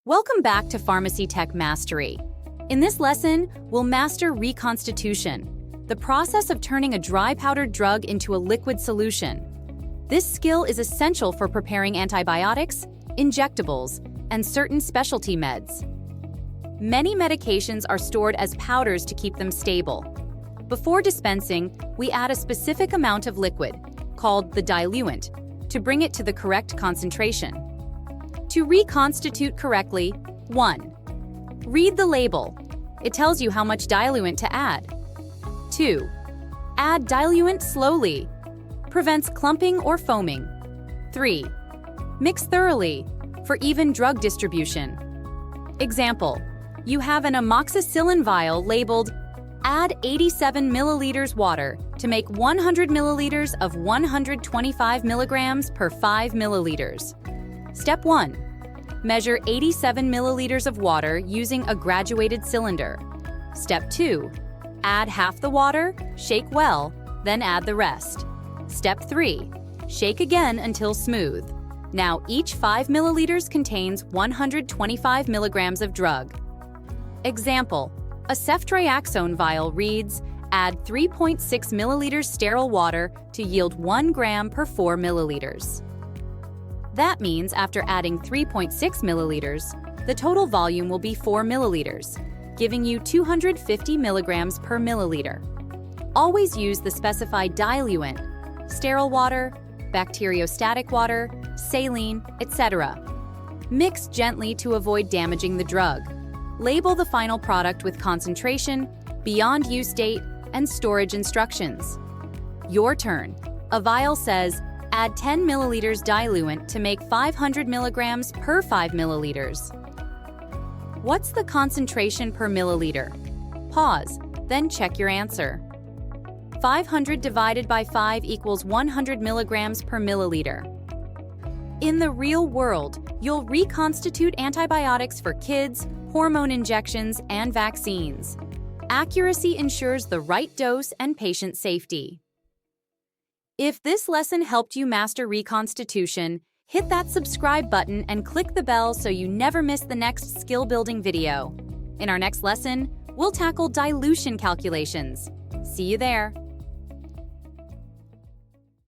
Welcome back to Pharmacy Tech Mastery. In this lesson, we'll master reconstitution, the process of turning a dry powdered drug into a liquid solution. This skill is essential for preparing antibiotics, injectables, and certain specialty meds. Many medications are stored as powders to keep them stable. Before dispensing, we add a specific amount of liquid, called the diluent, to bring it to the correct concentration. To reconstitute correctly, 1. Read the label. It tells you how much diluent to add. 2. Add diluent slowly. Prevents clumping or foaming. 3. Mix thoroughly for even drug distribution. Example, you have an amoxicillin vial labeled add 87 milliliters water to make 100 milliliters of 125 milligrams per 5 milliliters. Step 1. Measure 87 milliliters of water using a graduated cylinder. Step 2. Add half the water, shake well, then add the rest. Step 3. Shake again until smooth. Now each 5 milliliters contains 125 milligrams of drug. Example, a ceftriaxone vial reads, add 3.6 milliliters sterile water to yield 1 gram per 4 milliliters. That means after adding 3.6 milliliters, the total volume will be 4 milliliters, giving you 250 milligrams per milliliter. Always use the specified diluent, sterile water, bacteriostatic water, saline, etc. Mix gently to avoid damaging the drug. Label the final product with concentration, beyond use date, and storage instructions. Your turn. A vial says, add 10 milliliters diluent to make 500 milligrams per 5 milliliters. What's the concentration per milliliter? Pause, then check your answer. 500 divided by 5 equals 100 milligrams per milliliter. In the real world, you'll reconstitute antibiotics for kids, hormone injections, and vaccines. Accuracy ensures the right dose and patient safety. If this lesson helped you master reconstitution, hit that subscribe button and click the bell so you never miss the next skill-building video. In our next lesson, we'll tackle dilution calculations. See you there.